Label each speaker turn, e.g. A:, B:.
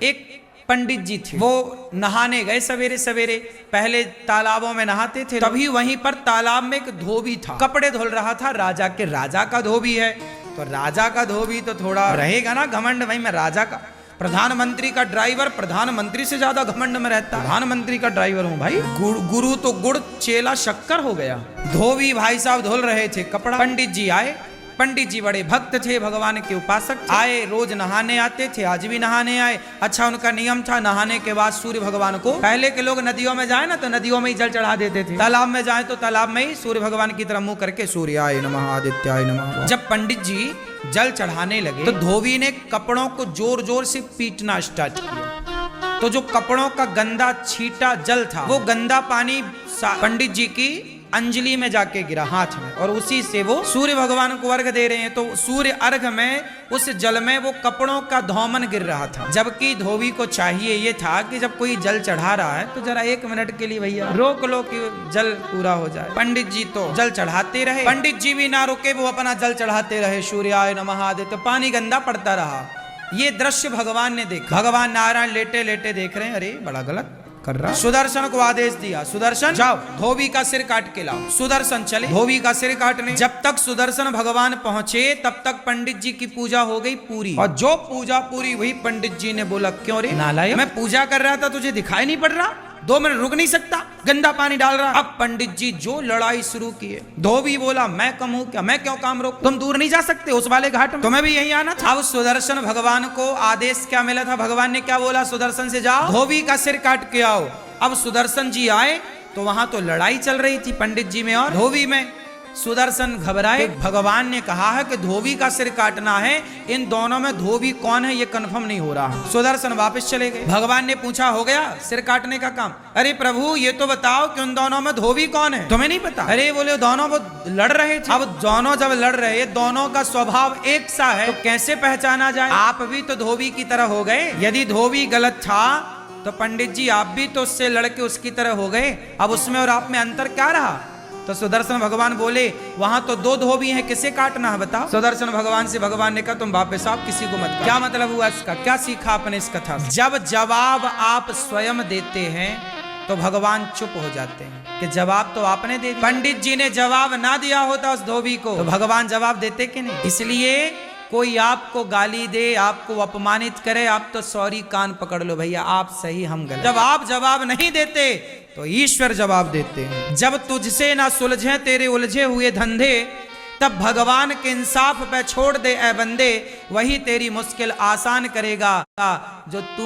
A: एक पंडित जी थे, वो नहाने गए सवेरे सवेरे। पहले तालाबों में नहाते थे, तभी वहीं पर तालाब में एक धोबी था, कपड़े धुल रहा था। राजा का धोबी है, तो राजा का धोबी तो थोड़ा रहेगा ना घमंड, भाई मैं राजा का, प्रधानमंत्री का ड्राइवर प्रधानमंत्री से ज्यादा घमंड में रहता, प्रधानमंत्री का ड्राइवर हूं भाई। गुरु तो गुड़ चेला शक्कर हो गया। धोबी भाई साहब धुल रहे थे कपड़ा, पंडित जी आए। पंडित जी बड़े भक्त थे, भगवान के उपासक थे। आए, रोज नहाने आते थे, आज भी नहाने आए। अच्छा, उनका नियम था नहाने के बाद सूर्य भगवान को, पहले के लोग नदियों में जाए ना तो नदियों में ही जल चढ़ा देते थे, तालाब में जाए तो तालाब में ही सूर्य भगवान की तरफ मुंह करके सूर्याय नमः आदित्याय नमः। जब पंडित जी जल चढ़ाने लगे तो धोबी ने कपड़ों को जोर जोर से पीटना स्टार्ट किया। तो जो कपड़ों का गंदा छीटा जल था, वो गंदा पानी पंडित जी की अंजलि में जाके गिरा हाथ में, और उसी से वो सूर्य भगवान को अर्घ दे रहे हैं। तो सूर्य अर्घ में उस जल में वो कपड़ों का धौमन गिर रहा था। जबकि धोबी को चाहिए ये था कि जब कोई जल चढ़ा रहा है तो जरा 1 मिनट के लिए भैया रोक लो कि जल पूरा हो जाए। पंडित जी तो जल चढ़ाते रहे, पंडित जी भी ना रुके, वो अपना जल चढ़ाते रहे। सूर्याय नमः आदित्य, तो पानी गंदा पड़ता रहा। ये दृश्य भगवान ने देखा। भगवान नारायण लेटे लेटे देख रहे हैं, अरे बड़ा गलत कर रहा। सुदर्शन को आदेश दिया, सुदर्शन जाओ धोबी का सिर काट के लाओ। सुदर्शन चले धोबी का सिर काटने। जब तक सुदर्शन भगवान पहुंचे तब तक पंडित जी की पूजा हो गई पूरी, और जो पूजा पूरी हुई पंडित जी ने बोला, क्यों रे नालायक, मैं पूजा कर रहा था, तुझे दिखाई नहीं पड़ रहा? 2 मिनट रुक नहीं सकता, गंदा पानी डाल रहा। अब पंडित जी जो लड़ाई शुरू किए। धोबी बोला, मैं कम हूं क्या, मैं क्यों काम रोक, तुम दूर नहीं जा सकते उस वाले घाट में, तुम्हें भी यहीं आना था। अब सुदर्शन भगवान को आदेश क्या मिला था, भगवान ने क्या बोला, सुदर्शन से जाओ धोबी का सिर काट के आओ। अब सुदर्शन जी आए तो वहां तो लड़ाई चल रही थी पंडित जी में और धोबी में। सुदर्शन घबराए, भगवान ने कहा है कि धोबी का सिर काटना है, इन दोनों में धोबी कौन है ये कंफर्म नहीं हो रहा है। सुदर्शन वापस चले गए। भगवान ने पूछा, हो गया सिर काटने का काम? अरे प्रभु ये तो बताओ कि उन दोनों में धोबी कौन है, तुम्हें नहीं पता? अरे बोले दोनों वो लड़ रहे थे। अब दोनों जब लड़ रहे, दोनों का स्वभाव एक सा है, तो कैसे पहचाना जाए? आप भी तो धोबी की तरह हो गए। यदि धोबी गलत था तो पंडित जी आप भी तो उससे लड़के उसकी तरह हो गए। अब उसमें और आप में अंतर क्या रहा? तो सुदर्शन भगवान बोले, वहां तो 2 धोबी हैं, किसे काटना है बताओ? सुदर्शन भगवान से भगवान ने कहा, तुम वापस आप किसी को मत। क्या मतलब हुआ इसका, क्या सीखा आपने इस कथा से? जब जवाब आप स्वयं देते हैं तो भगवान चुप हो जाते हैं कि जवाब तो आपने दे दिया। पंडित जी ने जवाब ना दिया होता उस धोबी को तो भगवान जवाब देते कि नहीं? इसलिए कोई आपको गाली दे, आपको अपमानित करे, आप तो सॉरी कान पकड़ लो भैया, आप सही हम गलत। जब आप जवाब नहीं देते तो ईश्वर जवाब देते हैं। जब तुझसे ना सुलझे तेरे उलझे हुए धंधे, तब भगवान के इंसाफ पे छोड़ दे ए बंदे, वही तेरी मुश्किल आसान करेगा जो तू